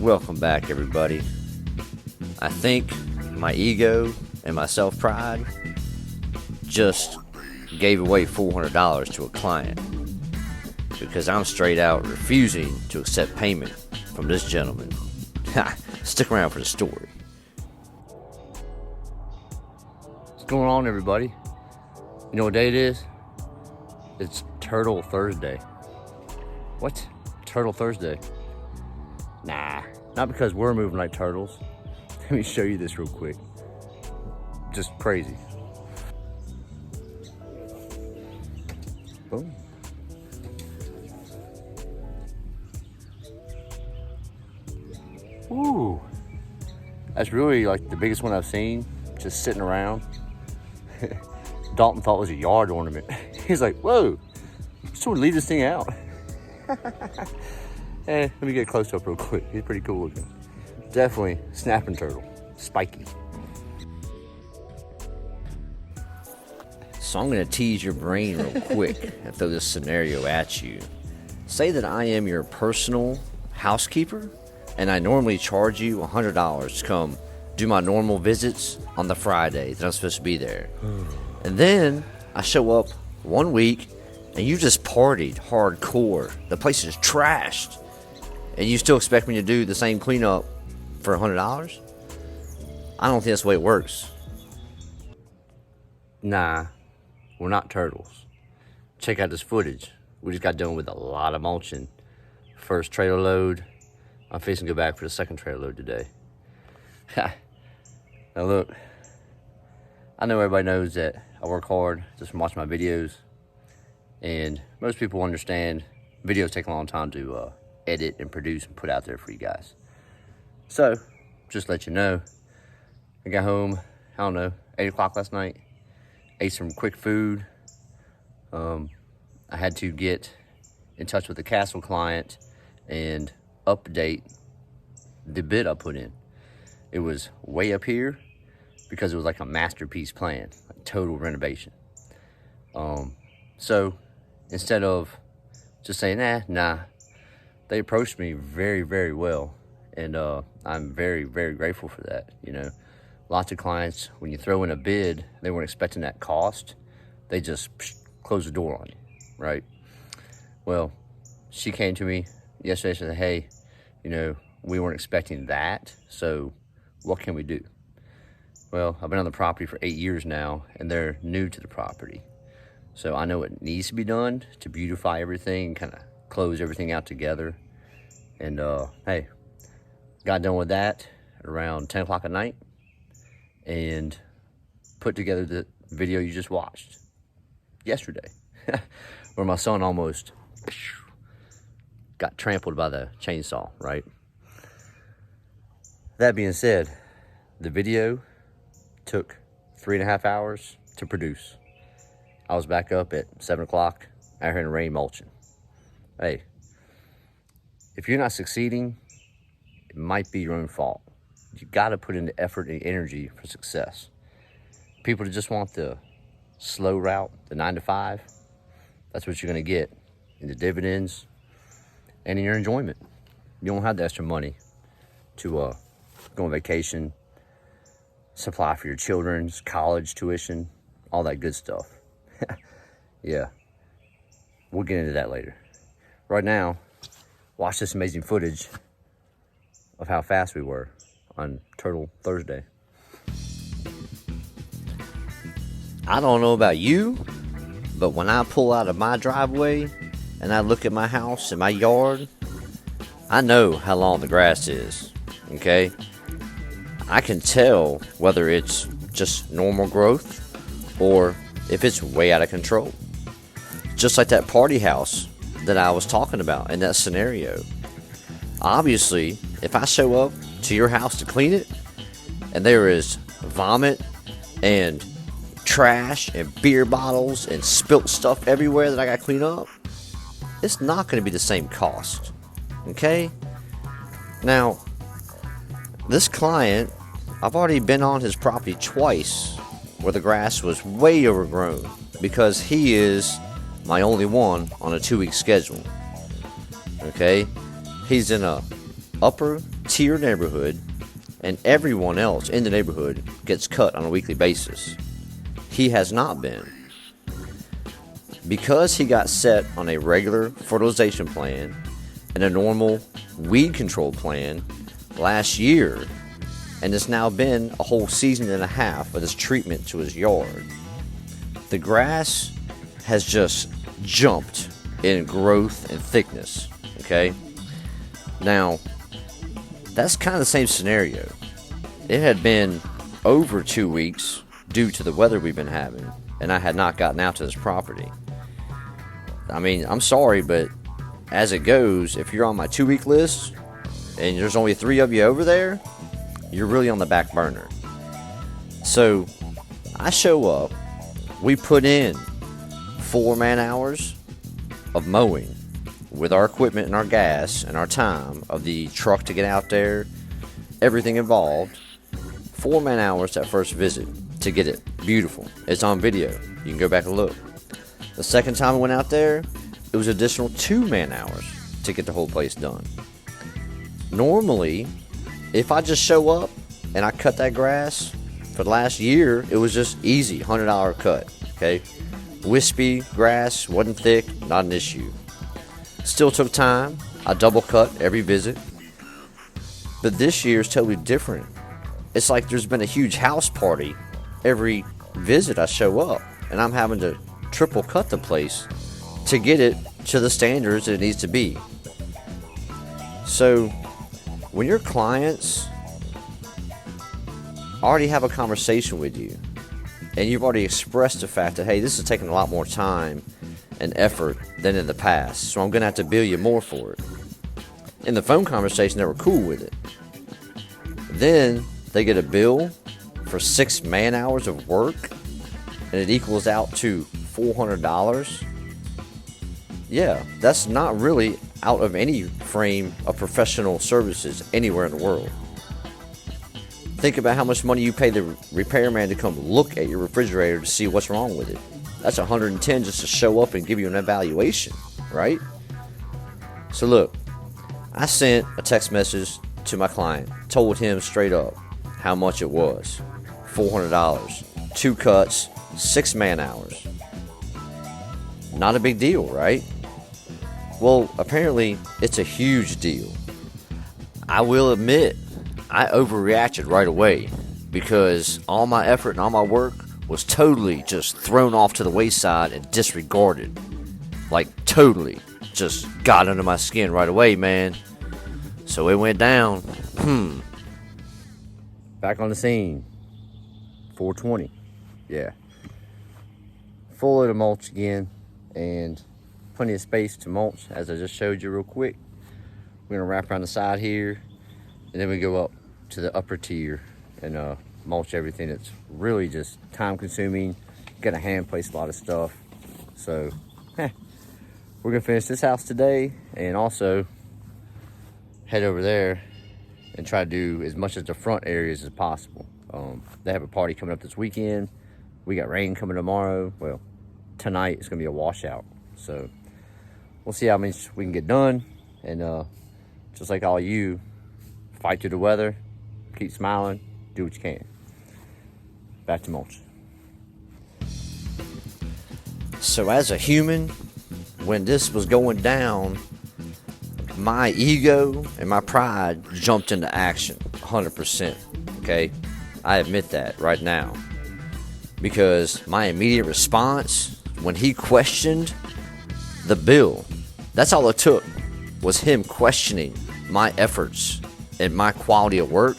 Welcome back, everybody. I think my ego and my self-pride just gave away $400 to a client because I'm straight out refusing to accept payment from this gentleman. Stick around for the story. What's going on, everybody? You know what day it is? It's Turtle Thursday. What? Turtle Thursday? Nah, not because we're moving like turtles. Let me show you this real quick. Just crazy. Boom. Ooh. That's really like the biggest one I've seen, just sitting around. Dalton thought it was a yard ornament. He's like, whoa, someone leave this thing out. Let me get close up real quick. He's pretty cool looking. Definitely snapping turtle, spiky. So I'm gonna tease your brain real quick and throw this scenario at you. Say that I am your personal housekeeper and I normally charge you $100 to come do my normal visits on the Friday that I'm supposed to be there. And then I show up 1 week and you just partied hardcore. The place is trashed. And you still expect me to do the same cleanup for $100? I don't think that's the way it works. Nah, we're not turtles. Check out this footage. We just got done with a lot of mulching. First trailer load. I'm fixing to go back for the second trailer load today. Now look, I know everybody knows that I work hard just from watching my videos. And most people understand videos take a long time to edit and produce and put out there for you guys. So, just to let you know, I got home, I don't know, 8 o'clock last night, ate some quick food. I had to get in touch with the Castle client and update the bid I put in. It was way up here because it was like a masterpiece plan, like total renovation. So instead of just saying, nah, they approached me very, very well. And I'm very, very grateful for that. You know, lots of clients, when you throw in a bid, they weren't expecting that cost. They just close the door on you, right? Well, she came to me yesterday and said, hey, you know, we weren't expecting that. So what can we do? Well, I've been on the property for 8 years now, and they're new to the property. So I know what needs to be done to beautify everything and kind of close everything out together. And hey, got done with that at around 10 o'clock at night and put together the video you just watched yesterday, where my son almost got trampled by the chainsaw, right? That being said, the video took 3.5 hours to produce. I was back up at 7 o'clock out here in the rain mulching. Hey, if you're not succeeding, it might be your own fault. You gotta put in the effort and energy for success. People that just want the slow route, the 9 to 5, that's what you're gonna get in the dividends and in your enjoyment. You don't have the extra money to go on vacation, supply for your children's college tuition, all that good stuff. Yeah, we'll get into that later. Right now, watch this amazing footage of how fast we were on Turtle Thursday. I don't know about you, but when I pull out of my driveway and I look at my house and my yard, I know how long the grass is, okay? I can tell whether it's just normal growth or if it's way out of control. Just like that party house that I was talking about in that scenario. Obviously, if I show up to your house to clean it and there is vomit and trash and beer bottles and spilt stuff everywhere that I gotta clean up, it's not gonna be the same cost, okay? Now, this client, I've already been on his property twice where the grass was way overgrown because he is my only one on a 2-week schedule. Okay, he's in a upper to your neighborhood, and everyone else in the neighborhood gets cut on a weekly basis. He has not been. Because he got set on a regular fertilization plan and a normal weed control plan last year, and it's now been a whole season and a half of this treatment to his yard, the grass has just jumped in growth and thickness, okay? Now, that's kind of the same scenario. It had been over 2 weeks due to the weather we've been having, and I had not gotten out to this property. I mean, I'm sorry, but as it goes, if you're on my 2-week list and there's only 3 of you over there, you're really on the back burner. So I show up, we put in 4 man hours of mowing with our equipment and our gas and our time of the truck to get out there, everything involved. 4 man hours that first visit to get it beautiful. It's on video. You can go back and look. The second time I went out there, it was additional 2 man hours to get the whole place done. Normally, if I just show up and I cut that grass for the last year, it was just easy, $100 cut, okay? Wispy grass, wasn't thick, not an issue. Still took time. I double cut every visit. But this year is totally different. It's like there's been a huge house party every visit I show up, and I'm having to triple cut the place to get it to the standards that it needs to be. So when your clients already have a conversation with you and you've already expressed the fact that, hey, this is taking a lot more time and effort than in the past, so I'm going to have to bill you more for it. In the phone conversation, they were cool with it. Then they get a bill for 6 man hours of work and it equals out to $400. Yeah, that's not really out of any frame of professional services anywhere in the world. Think about how much money you pay the repairman to come look at your refrigerator to see what's wrong with it. That's $110 just to show up and give you an evaluation, right? So look, I sent a text message to my client, told him straight up how much it was. $400, 2 cuts, 6 man hours. Not a big deal, right? Well, apparently it's a huge deal. I will admit, I overreacted right away because all my effort and all my work was totally just thrown off to the wayside and disregarded. Like, totally just got under my skin right away, man. So it went down. Back on the scene. 420. Yeah. Full load of mulch again, and plenty of space to mulch, as I just showed you real quick. We're gonna wrap around the side here, and then we go up to the upper tier and mulch everything that's really just time consuming. Gotta hand place a lot of stuff. So we're gonna finish this house today and also head over there and try to do as much of the front areas as possible. They have a party coming up this weekend. We got rain coming tomorrow. Well, tonight it's gonna be a washout. So we'll see how much we can get done. And just like all you, fight through the weather, keep smiling, do what you can. Back to mulch. So as a human, when this was going down, my ego and my pride jumped into action 100%, okay? I admit that right now. Because my immediate response, when he questioned the bill, that's all it took, was him questioning my efforts and my quality of work.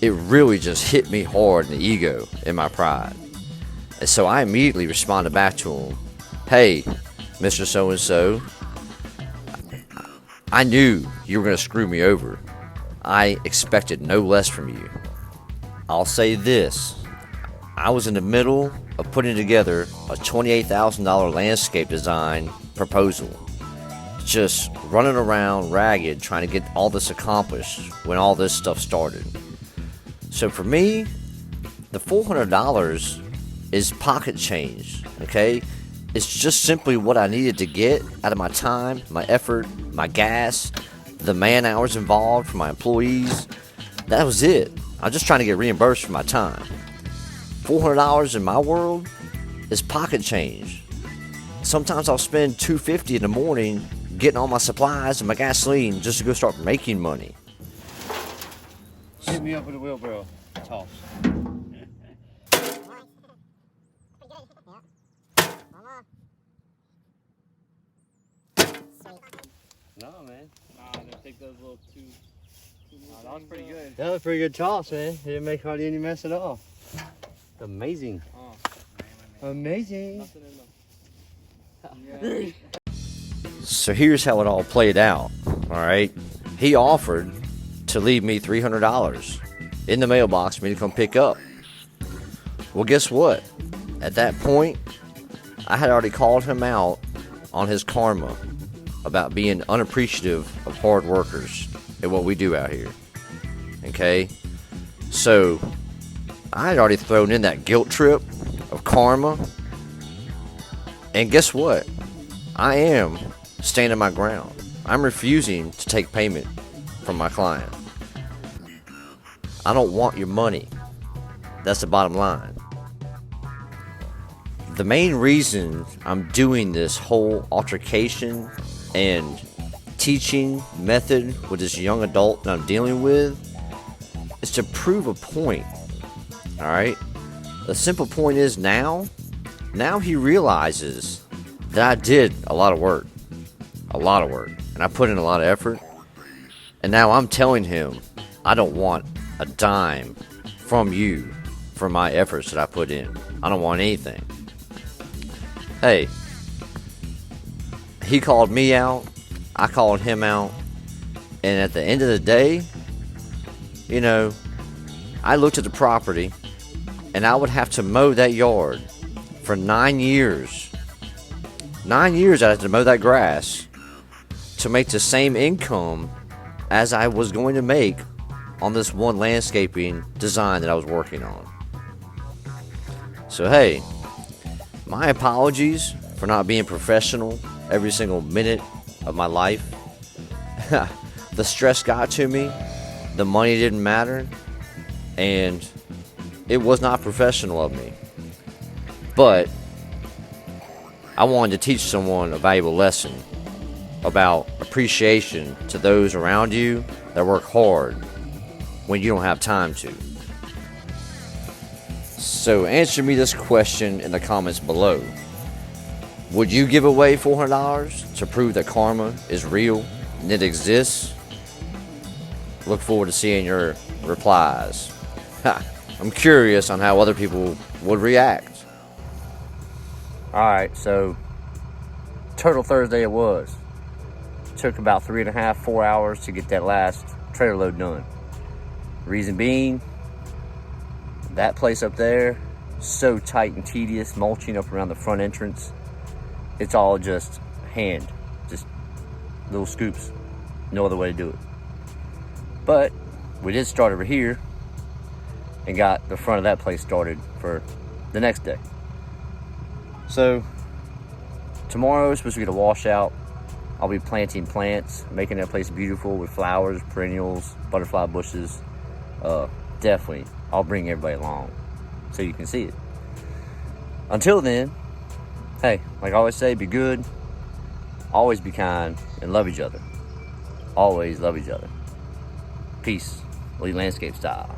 It really just hit me hard in the ego and my pride. And so I immediately responded back to him, hey, Mr. So-and-so, I knew you were going to screw me over. I expected no less from you. I'll say this. I was in the middle of putting together a $28,000 landscape design proposal. Just running around ragged trying to get all this accomplished when all this stuff started. So for me, the $400 is pocket change, okay? It's just simply what I needed to get out of my time, my effort, my gas, the man hours involved for my employees. That was it. I'm just trying to get reimbursed for my time. $400 in my world is pocket change. Sometimes I'll spend $250 in the morning getting all my supplies and my gasoline just to go start making money. Hit me up with a wheelbarrow toss. No, man. Nah, they take those little two That was pretty good. That was a pretty good toss, man. It didn't make hardly any mess at all. Amazing. Oh, Amazing. nothing in them. Yeah. So here's how it all played out. All right. He offered to leave me $300 in the mailbox for me to come pick up. Well, guess what? At that point, I had already called him out on his karma about being unappreciative of hard workers and what we do out here. Okay? So I had already thrown in that guilt trip of karma. And guess what? I am standing my ground. I'm refusing to take payment from my client. I don't want your money. That's the bottom line. The main reason I'm doing this whole altercation and teaching method with this young adult that I'm dealing with is to prove a point. Alright? The simple point is now he realizes that I did a lot of work. A lot of work. And I put in a lot of effort. And now I'm telling him I don't want a dime from you for my efforts that I put in. I don't want anything. Hey, he called me out, I called him out, and at the end of the day, you know, I looked at the property and I would have to mow that yard for 9 years. 9 years I had to mow that grass to make the same income as I was going to make on this one landscaping design that I was working on. So hey, my apologies for not being professional every single minute of my life. The stress got to me, the money didn't matter, and it was not professional of me. But I wanted to teach someone a valuable lesson about appreciation to those around you that work hard when you don't have time to. So answer me this question in the comments below. Would you give away $400 to prove that karma is real and it exists? Look forward to seeing your replies. I'm curious on how other people would react. Alright, so Turtle Thursday it was. Took about 3.5, 4 hours to get that last trailer load done. Reason being, that place up there, so tight and tedious, mulching up around the front entrance. It's all just hand, just little scoops. No other way to do it. But we did start over here and got the front of that place started for the next day. So tomorrow is supposed to get a washout. I'll be planting plants, making that place beautiful with flowers, perennials, butterfly bushes. Definitely, I'll bring everybody along so you can see it. Until then, hey, like I always say, be good, always be kind, and love each other. Always love each other. Peace. Lee Landscape style.